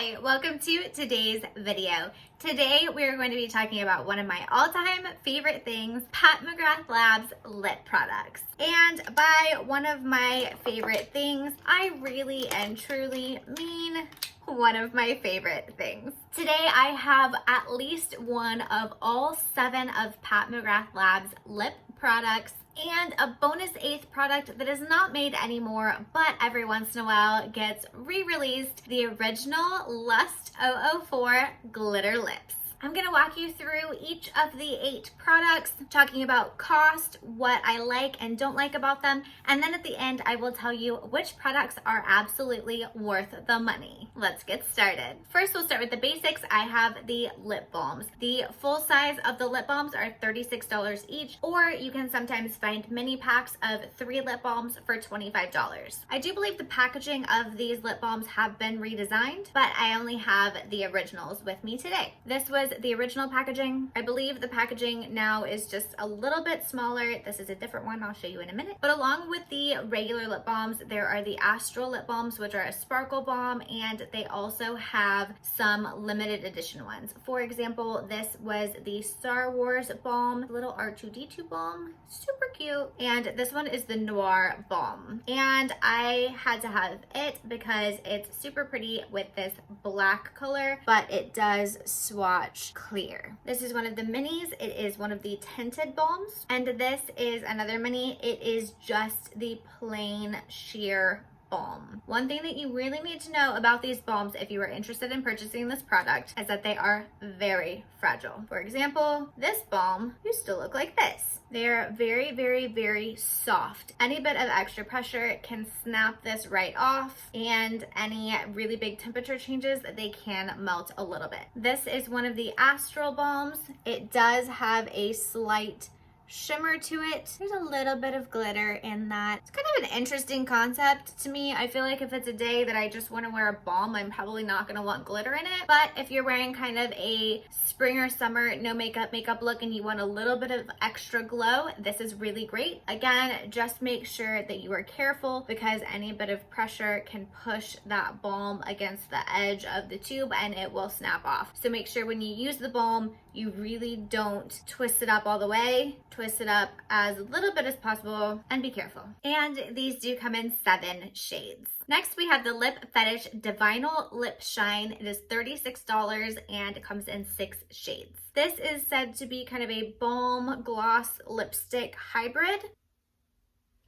Hi, welcome to today's video. Today we're going to be talking about one of my all-time favorite things, Pat McGrath Labs lip products. And by one of my favorite things, I really and truly mean one of my favorite things. Today I have at least one of all 7 of Pat McGrath Labs lip products and a bonus 8th product that is not made anymore, but every once in a while gets re-released, the original Lust 004 Glitter Lips. I'm gonna walk you through each of the 8 products, talking about cost, what I like and don't like about them, and then at the end I will tell you which products are absolutely worth the money. Let's get started. First, we'll start with the basics. I have the lip balms. The full size of the lip balms are $36 each, or you can sometimes find mini packs of 3 lip balms for $25. I do believe the packaging of these lip balms have been redesigned, but I only have the originals with me today. This was the original packaging. I believe the packaging now is just a little bit smaller. This is a different one I'll show you in a minute. But along with the regular lip balms, there are the Astral Lip Balms, which are a sparkle balm, and they also have some limited edition ones. For example, this was the Star Wars balm, little R2-D2 balm, super cute. And this one is the Noir balm. And I had to have it because it's super pretty with this black color, but it does swatch clear. This is one of the minis. It is one of the tinted balms, and this is another mini. It is just the plain sheer balm. One thing that you really need to know about these balms if you are interested in purchasing this product is that they are very fragile. For example, this balm used to look like this. They're very, very, very soft. Any bit of extra pressure can snap this right off, and any really big temperature changes, they can melt a little bit. This is one of the Astral balms. It does have a slight shimmer to it. There's a little bit of glitter in that. It's kind of an interesting concept to me. I feel like if it's a day that I just want to wear a balm, I'm probably not going to want glitter in it. But if you're wearing kind of a spring or summer no makeup look and you want a little bit of extra glow, this is really great. Again, just make sure that you are careful because any bit of pressure can push that balm against the edge of the tube and it will snap off. So make sure when you use the balm, you really don't twist it up all the way. Twist it up as little bit as possible and be careful. And these do come in 7 shades. Next, we have the Lip Fetish Divinyl Lip Shine. It is $36 and it comes in 6 shades. This is said to be kind of a balm gloss lipstick hybrid.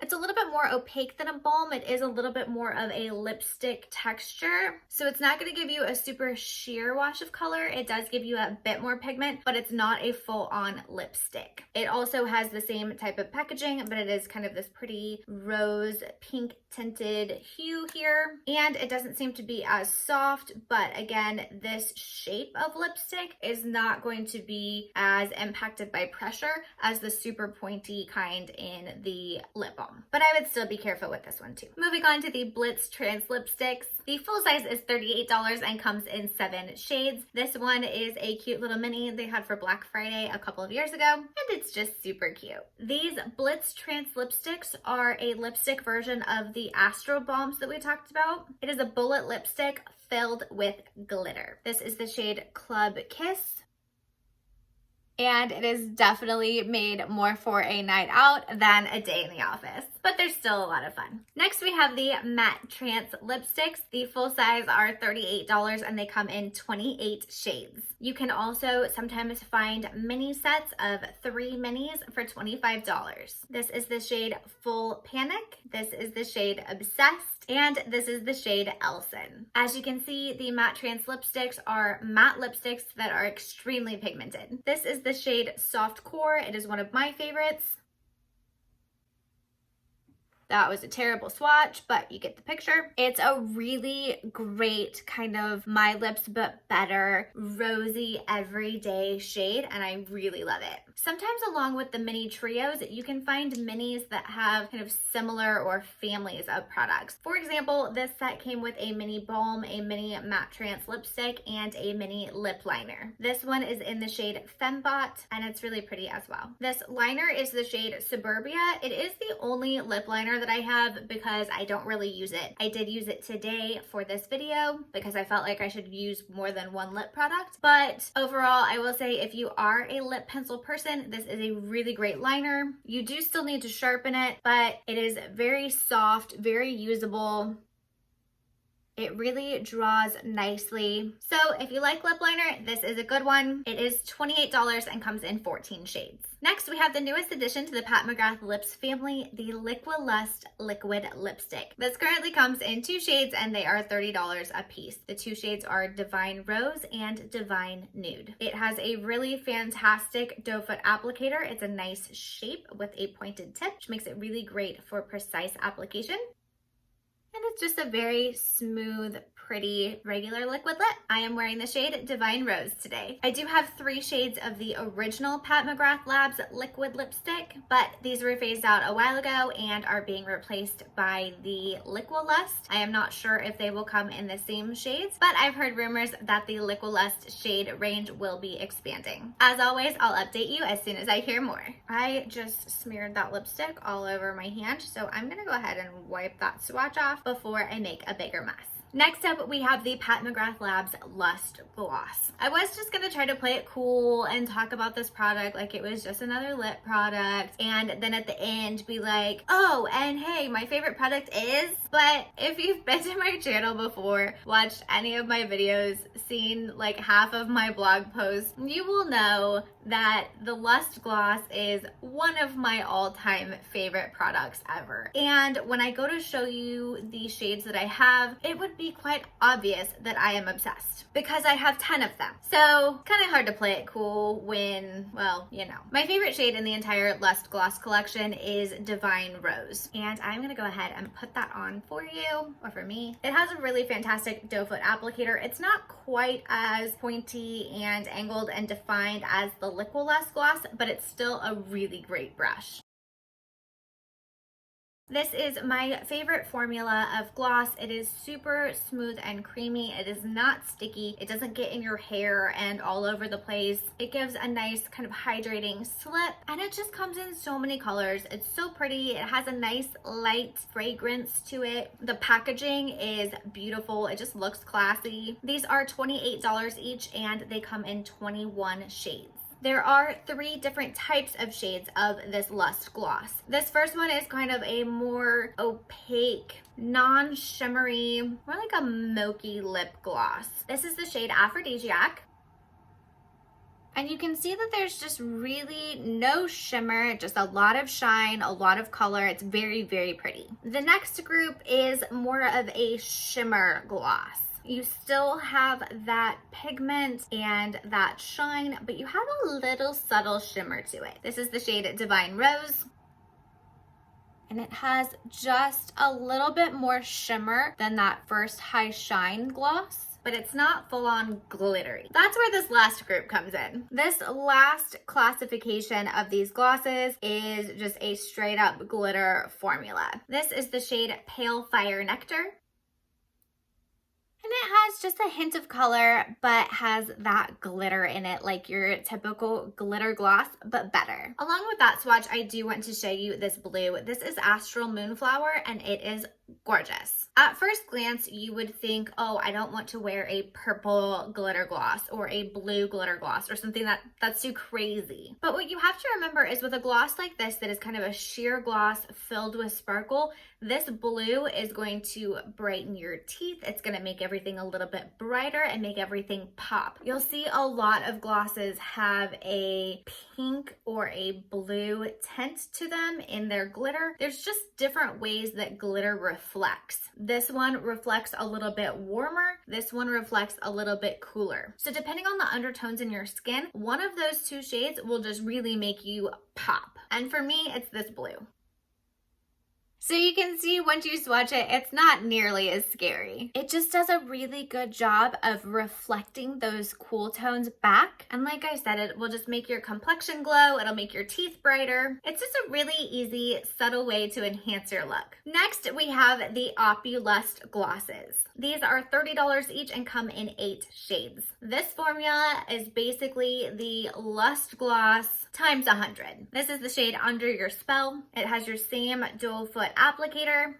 It's a little bit more opaque than a balm. It is a little bit more of a lipstick texture. So it's not going to give you a super sheer wash of color. It does give you a bit more pigment, but it's not a full-on lipstick. It also has the same type of packaging, but it is kind of this pretty rose pink tinted hue here. And it doesn't seem to be as soft, but again, this shape of lipstick is not going to be as impacted by pressure as the super pointy kind in the lip balm. But I would still be careful with this one too. Moving on to the BlitzTrance Lipsticks. The full size is $38 and comes in 7 shades. This one is a cute little mini they had for Black Friday a couple of years ago, and it's just super cute. These BlitzTrance Lipsticks are a lipstick version of the Astral Balms that we talked about. It is a bullet lipstick filled with glitter. This is the shade Club Kiss. And it is definitely made more for a night out than a day in the office, but they're still a lot of fun. Next, we have the MatteTrance Lipsticks. The full size are $38 and they come in 28 shades. You can also sometimes find mini sets of 3 minis for $25. This is the shade Full Panic. This is the shade Obsessed. And this is the shade Elson. As you can see, the MatteTrance lipsticks are matte lipsticks that are extremely pigmented. This is the shade Soft Core. It is one of my favorites. That was a terrible swatch, but you get the picture. It's a really great kind of my lips but better rosy everyday shade, and I really love it. Sometimes along with the mini trios, you can find minis that have kind of similar or families of products. For example, this set came with a mini balm, a mini MatteTrance lipstick, and a mini lip liner. This one is in the shade Fembot, and it's really pretty as well. This liner is the shade Suburbia. It is the only lip liner that I have because I don't really use it. I did use it today for this video because I felt like I should use more than one lip product. But overall, I will say if you are a lip pencil person, this is a really great liner. You do still need to sharpen it, but it is very soft, very usable. It really draws nicely. So if you like lip liner, this is a good one. It is $28 and comes in 14 shades. Next, we have the newest addition to the Pat McGrath Lips family, the LiquiLust Liquid Lipstick. This currently comes in 2 shades and they are $30 a piece. The 2 shades are Divine Rose and Divine Nude. It has a really fantastic doe foot applicator. It's a nice shape with a pointed tip, which makes it really great for precise application. And it's just a very smooth, pretty, regular liquid lip. I am wearing the shade Divine Rose today. I do have 3 shades of the original Pat McGrath Labs liquid lipstick, but these were phased out a while ago and are being replaced by the LiquiLust. I am not sure if they will come in the same shades, but I've heard rumors that the LiquiLust shade range will be expanding. As always, I'll update you as soon as I hear more. I just smeared that lipstick all over my hand, so I'm gonna go ahead and wipe that swatch off before I make a bigger mess. Next up, we have the Pat McGrath Labs LustGloss. I was just gonna try to play it cool and talk about this product like it was just another lip product, and then at the end be like, oh, and hey, my favorite product is, but if you've been to my channel before, watched any of my videos, seen like half of my blog posts, you will know that the LustGloss is one of my all-time favorite products ever. And when I go to show you the shades that I have, it would be quite obvious that I am obsessed because I have 10 of them. So kind of hard to play it cool when, well, you know. My favorite shade in the entire LustGloss collection is Divine Rose. And I'm gonna go ahead and put that on for you, or for me. It has a really fantastic doe foot applicator. It's not quite as pointy and angled and defined as the LiquiLust gloss, but it's still a really great brush. This is my favorite formula of gloss. It is super smooth and creamy. It is not sticky. It doesn't get in your hair and all over the place. It gives a nice kind of hydrating slip, and it just comes in so many colors. It's so pretty. It has a nice light fragrance to it. The packaging is beautiful. It just looks classy. These are $28 each and they come in 21 shades. There are 3 different types of shades of this Lust Gloss. This first one is kind of a more opaque, non-shimmery, more like a milky lip gloss. This is the shade Aphrodisiac. And you can see that there's just really no shimmer, just a lot of shine, a lot of color. It's very, very pretty. The next group is more of a shimmer gloss. You still have that pigment and that shine, but you have a little subtle shimmer to it. This is the shade Divine Rose. And it has just a little bit more shimmer than that first high shine gloss, but it's not full on glittery. That's where this last group comes in. This last classification of these glosses is just a straight up glitter formula. This is the shade Pale Fire Nectar. And it has just a hint of color, but has that glitter in it like your typical glitter gloss, but better. Along with that swatch, I do want to show you this blue. This is Astral Moonflower, and it is gorgeous. At first glance, you would think, oh, I don't want to wear a purple glitter gloss or a blue glitter gloss or something that's too crazy. But what you have to remember is with a gloss like this that is kind of a sheer gloss filled with sparkle, this blue is going to brighten your teeth. It's going to make everything a little bit brighter and make everything pop. You'll see a lot of glosses have a pink or a blue tint to them in their glitter. There's just different ways that glitter reflects. This one reflects a little bit warmer. This one reflects a little bit cooler. So depending on the undertones in your skin, one of those 2 shades will just really make you pop. And for me, it's this blue. So you can see once you swatch it, it's not nearly as scary. It just does a really good job of reflecting those cool tones back. And like I said, it will just make your complexion glow. It'll make your teeth brighter. It's just a really easy, subtle way to enhance your look. Next, we have the OpuLust Glosses. These are $30 each and come in 8 shades. This formula is basically the LustGloss times 100. This is the shade Under Your Spell. It has your same dual foot applicator.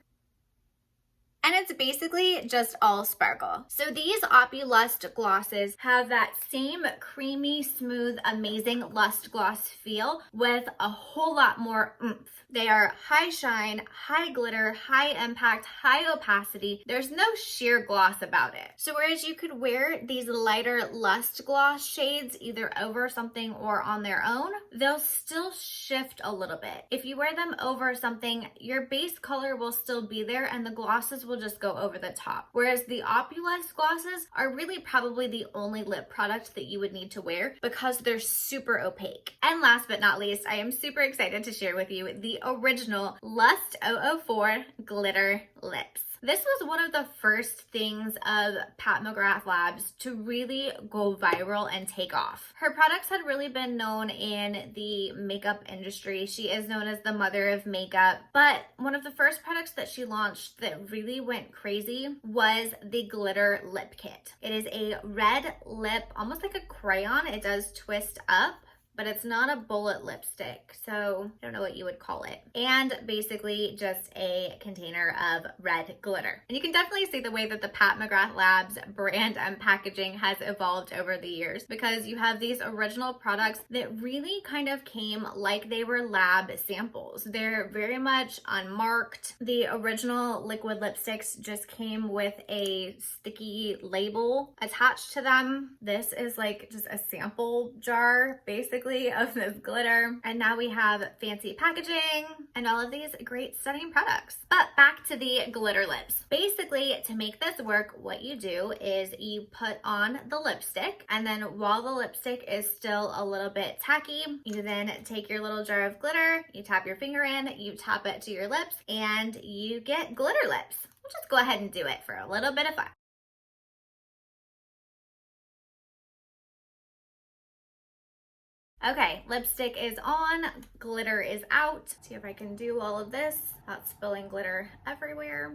And it's basically just all sparkle. So these OpuLust glosses have that same creamy, smooth, amazing Lust Gloss feel with a whole lot more oomph. They are high shine, high glitter, high impact, high opacity. There's no sheer gloss about it. So whereas you could wear these lighter Lust Gloss shades either over something or on their own, they'll still shift a little bit. If you wear them over something, your base color will still be there and the glosses will just go over the top. Whereas the OpuLust glosses are really probably the only lip product that you would need to wear because they're super opaque. And last but not least, I am super excited to share with you the original Lust 004 Glitter Lips. This was one of the first things of Pat McGrath Labs to really go viral and take off. Her products had really been known in the makeup industry. She is known as the mother of makeup, but one of the first products that she launched that really went crazy was the Glitter Lip Kit. It is a red lip, almost like a crayon. It does twist up, but it's not a bullet lipstick, so I don't know what you would call it. And basically just a container of red glitter. And you can definitely see the way that the Pat McGrath Labs brand and packaging has evolved over the years, because you have these original products that really kind of came like they were lab samples. They're very much unmarked. The original liquid lipsticks just came with a sticky label attached to them. This is like just a sample jar, basically, of this glitter. And now we have fancy packaging and all of these great stunning products. But back to the glitter lips. Basically, to make this work, what you do is you put on the lipstick, and then while the lipstick is still a little bit tacky, you then take your little jar of glitter, you tap your finger in, you tap it to your lips, and you get glitter lips. We'll just go ahead and do it for a little bit of fun. Okay, lipstick is on, glitter is out. Let's see if I can do all of this without spilling glitter everywhere.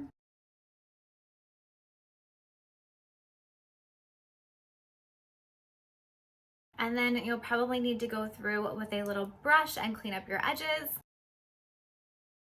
And then you'll probably need to go through with a little brush and clean up your edges.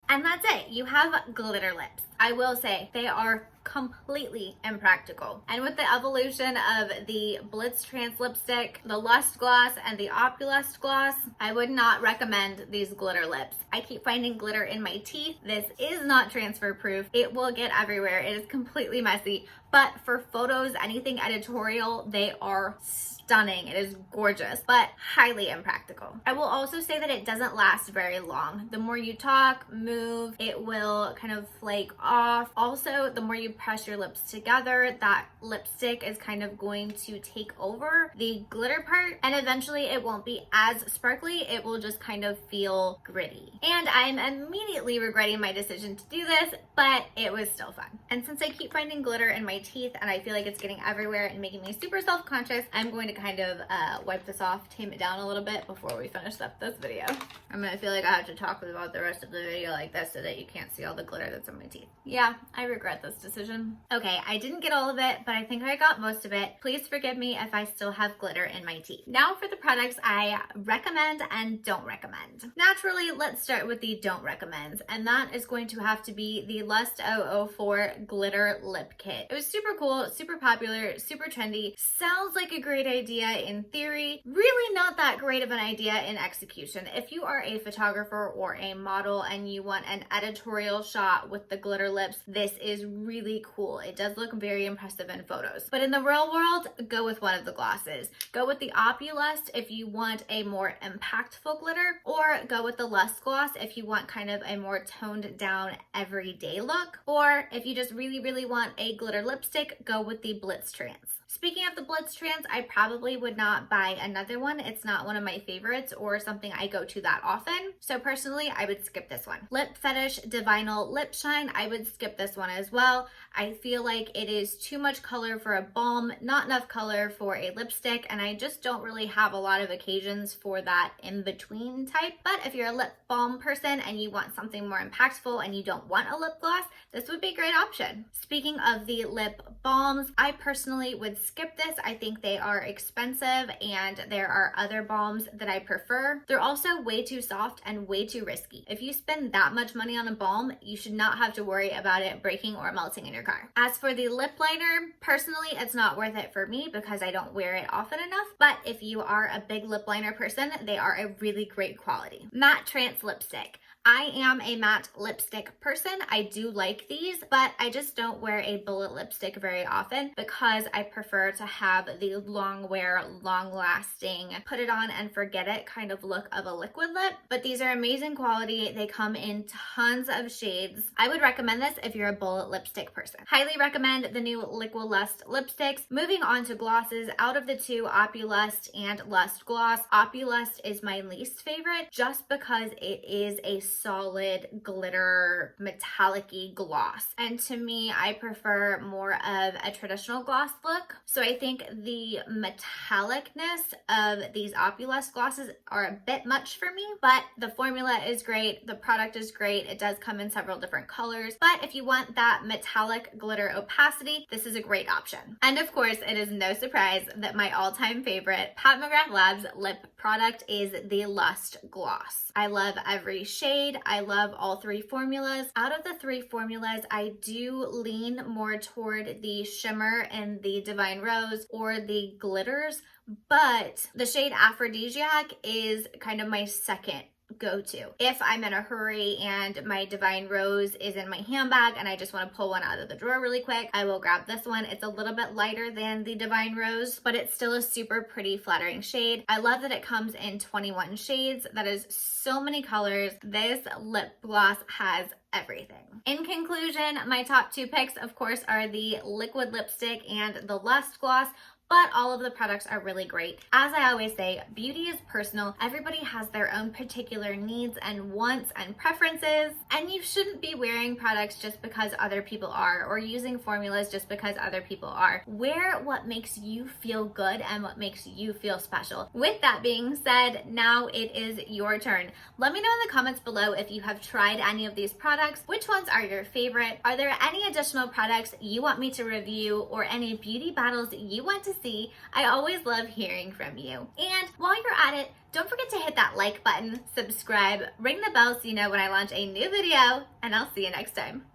And that's it. You have glitter lips. I will say they are completely impractical. And with the evolution of the BlitzTrance Lipstick, the LustGloss, and the OpuLust Gloss, I would not recommend these glitter lips. I keep finding glitter in my teeth. This is not transfer proof. It will get everywhere. It is completely messy. But for photos, anything editorial, they are stunning. It is gorgeous, but highly impractical. I will also say that it doesn't last very long. The more you talk, move, it will kind of flake off. Also, the more you press your lips together, that lipstick is kind of going to take over the glitter part, and eventually it won't be as sparkly. It will just kind of feel gritty. And I'm immediately regretting my decision to do this, but it was still fun. And since I keep finding glitter in my teeth and I feel like it's getting everywhere and making me super self-conscious, I'm going to kind of wipe this off, tame it down a little bit before we finish up this video. I'm gonna feel like I have to talk about the rest of the video like this so that you can't see all the glitter that's in my teeth. Yeah, I regret this decision. Okay, I didn't get all of it, but I think I got most of it. Please forgive me if I still have glitter in my teeth. Now for the products I recommend and don't recommend. Naturally, let's start with the don't recommends, and that is going to have to be the Lust 004 Glitter Lip Kit. It was super cool, super popular, super trendy, sounds like a great idea in theory, really not that great of an idea in execution. If you are a photographer or a model and you want an editorial shot with the glitter lips, this is really really cool. It does look very impressive in photos. But in the real world, go with one of the glosses. Go with the OpuLust if you want a more impactful glitter, or go with the LustGloss if you want kind of a more toned down everyday look, or if you just really want a glitter lipstick, go with the BlitzTrance. Speaking of the BlitzTrance, I probably would not buy another one. It's not one of my favorites or something I go to that often. So personally, I would skip this one. Lip Fetish Divinyl Lip Shine, I would skip this one as well. I feel like it is too much color for a balm, not enough color for a lipstick, and I just don't really have a lot of occasions for that in-between type. But if you're a lip balm person and you want something more impactful and you don't want a lip gloss, this would be a great option. Speaking of the lip balms, I personally would skip this. I think they are expensive and there are other balms that I prefer. They're also way too soft and way too risky. If you spend that much money on a balm, you should not have to worry about it breaking or melting in your car. As for the lip liner, personally, it's not worth it for me because I don't wear it often enough. But if you are a big lip liner person, they are a really great quality. MatteTrance Lipstick. I am a matte lipstick person. I do like these, but I just don't wear a bullet lipstick very often because I prefer to have the long wear, long lasting, put it on and forget it kind of look of a liquid lip. But these are amazing quality. They come in tons of shades. I would recommend this if you're a bullet lipstick person. Highly recommend the new LiquiLust lipsticks. Moving on to glosses, out of the two, OpuLust and LustGloss, OpuLust is my least favorite just because it is a solid glitter metallic-y gloss, and to me I prefer more of a traditional gloss look. So I think the metallicness of these OpuLust glosses are a bit much for me, but the formula is great, the product is great, it does come in several different colors, but if you want that metallic glitter opacity, this is a great option. And of course, it is no surprise that my all-time favorite Pat McGrath Labs lip product is the LustGloss. I love every shade. I love all three formulas. Out of the three formulas, I do lean more toward the shimmer and the Divine Rose or the glitters, but the shade Aphrodisiac is kind of my second go-to. If I'm in a hurry and my Divine Rose is in my handbag and I just want to pull one out of the drawer really quick, I will grab this one. It's a little bit lighter than the Divine Rose, but it's still a super pretty flattering shade. I love that it comes in 21 shades. That is so many colors. This lip gloss has everything. In conclusion, my top two picks, of course, are the liquid lipstick and the LustGloss, but all of the products are really great. As I always say, beauty is personal. Everybody has their own particular needs and wants and preferences, and you shouldn't be wearing products just because other people are, or using formulas just because other people are. Wear what makes you feel good and what makes you feel special. With that being said, now it is your turn. Let me know in the comments below if you have tried any of these products. Which ones are your favorite? Are there any additional products you want me to review or any beauty battles you want to see? I always love hearing from you. And while you're at it, don't forget to hit that like button, subscribe, ring the bell so you know when I launch a new video, and I'll see you next time.